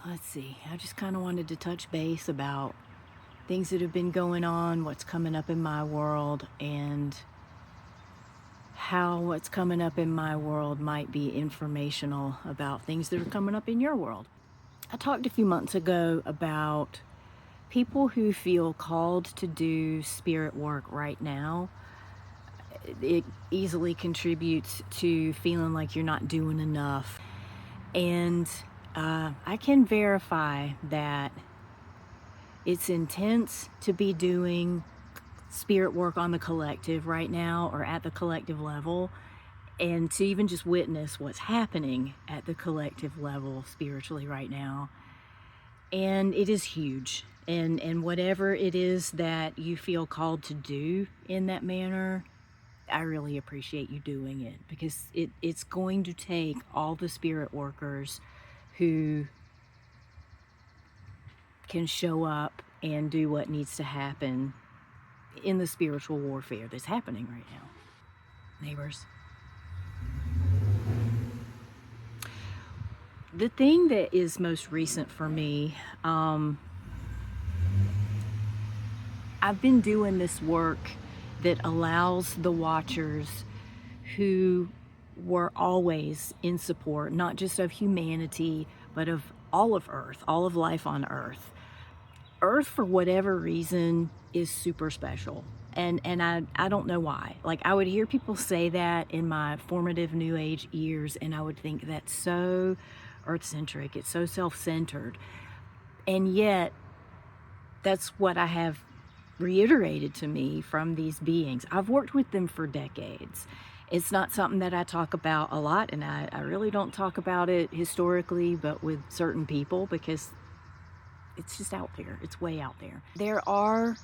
Let's see. I just kind of wanted to touch base about things that have been going on, what's coming up in my world, and how what's coming up in my world might be informational about things that are coming up in your world. I talked a few months ago about people who feel called to do spirit work right now. It easily contributes to feeling like you're not doing enough. And I can verify that it's intense to be doing spirit work on the collective right now, or at the collective level, and to even just witness what's happening at the collective level spiritually right now. And it is huge. And whatever it is that you feel called to do in that manner, I really appreciate you doing it, because it's going to take all the spirit workers who can show up and do what needs to happen in the spiritual warfare that's happening right now. Neighbors. The thing that is most recent for me, I've been doing this work that allows the watchers who were always in support, not just of humanity, but of all of Earth, all of life on Earth. Earth, for whatever reason, is super special. And I don't know why. Like, I would hear people say that in my formative New Age years, and I would think that's so Earth-centric, it's so self-centered. And yet, that's what I have reiterated to me from these beings. I've worked with them for decades. It's not something that I talk about a lot, and I really don't talk about it historically, but with certain people, because it's just out there. It's way out there. There are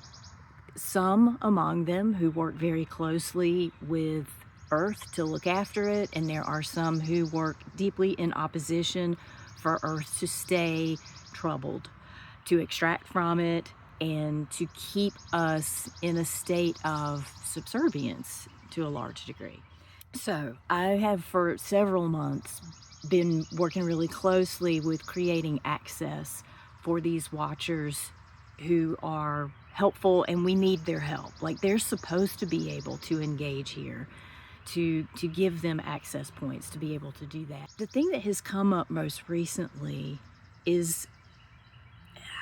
some among them who work very closely with Earth to look after it, and there are some who work deeply in opposition for Earth to stay troubled, to extract from it, and to keep us in a state of subservience to a large degree. So I have for several months been working really closely with creating access for these watchers who are helpful, and we need their help. Like, they're supposed to be able to engage here, to give them access points to be able to do that. The thing that has come up most recently is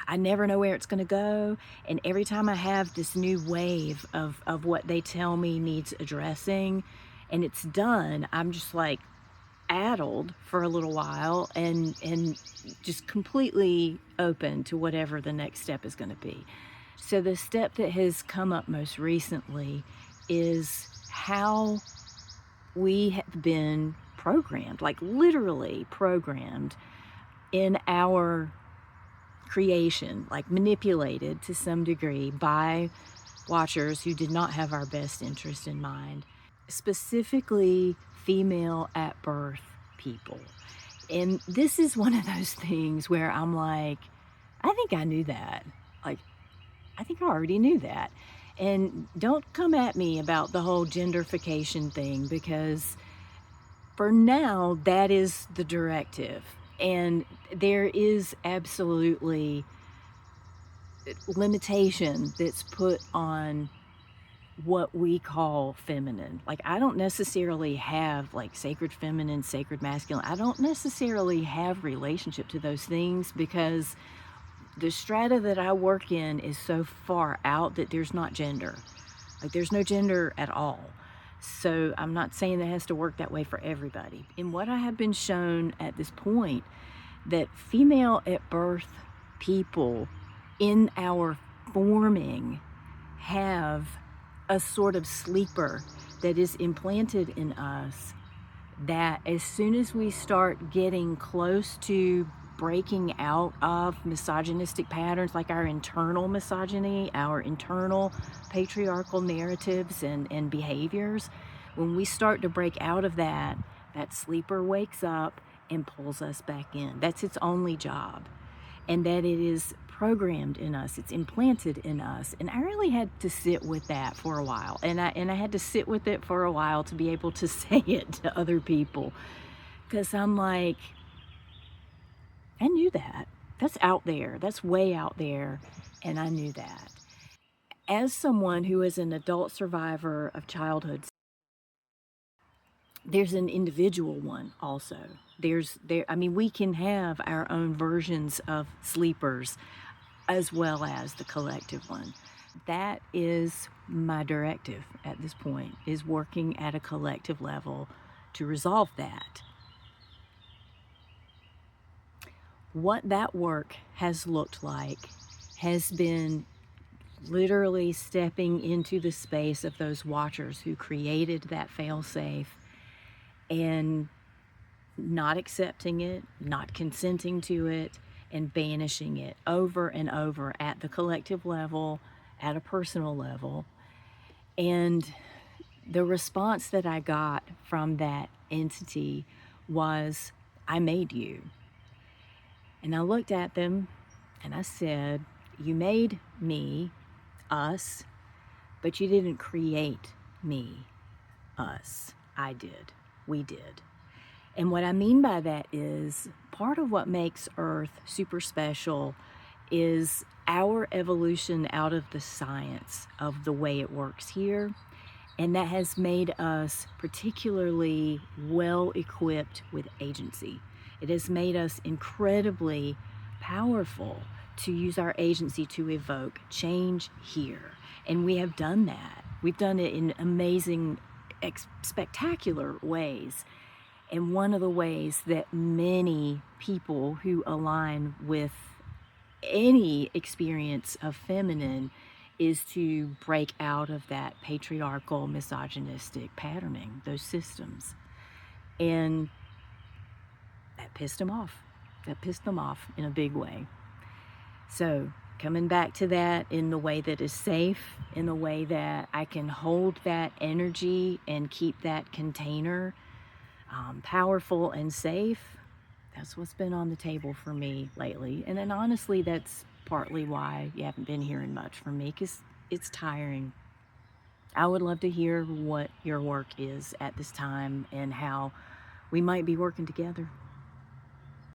I never know where it's going to go, and every time I have this new wave of what they tell me needs addressing and it's done, I'm just like addled for a little while and just completely open to whatever the next step is going to be. So the step that has come up most recently is how we have been programmed, like literally programmed in our creation, like manipulated to some degree by watchers who did not have our best interest in mind, specifically female at birth people. And this is one of those things where I'm like, I think I knew that. Like, I think I already knew that. And don't come at me about the whole genderification thing, because for now, that is the directive. And there is absolutely limitation that's put on what we call feminine. Like, I don't necessarily have like sacred feminine, sacred masculine. I don't necessarily have relationship to those things, because the strata that I work in is so far out that there's not gender. Like, there's no gender at all. So I'm not saying that it has to work that way for everybody. In what I have been shown at this point, that female at birth people in our forming have a sort of sleeper that is implanted in us, that as soon as we start getting close to breaking out of misogynistic patterns, like our internal misogyny, our internal patriarchal narratives and behaviors, when we start to break out of that, that sleeper wakes up and pulls us back in. That's its only job. And that it is programmed in us, it's implanted in us. And I really had to sit with that for a while. And I had to sit with it for a while to be able to say it to other people. Because I'm like, I knew that. That's out there. That's way out there. And I knew that. As someone who is an adult survivor of childhood, there's an individual one also. I mean, we can have our own versions of sleepers as well as the collective one. That is my directive at this point, is working at a collective level to resolve that. What that work has looked like has been literally stepping into the space of those watchers who created that failsafe and not accepting it, not consenting to it, and banishing it over and over at the collective level, at a personal level. And the response that I got from that entity was, I made you. And I looked at them and I said, you made me, us, but you didn't create me, us. I did. We did. And what I mean by that is part of what makes Earth super special is our evolution out of the science of the way it works here. And that has made us particularly well equipped with agency. It has made us incredibly powerful to use our agency to evoke change here. And we have done that. We've done it in amazing, spectacular ways. And one of the ways that many people who align with any experience of feminine is to break out of that patriarchal, misogynistic patterning, those systems. And that pissed them off. That pissed them off in a big way. So coming back to that in the way that is safe, in the way that I can hold that energy and keep that container powerful and safe, that's what's been on the table for me lately. And then honestly, that's partly why you haven't been hearing much from me, because it's tiring. I would love to hear what your work is at this time and how we might be working together.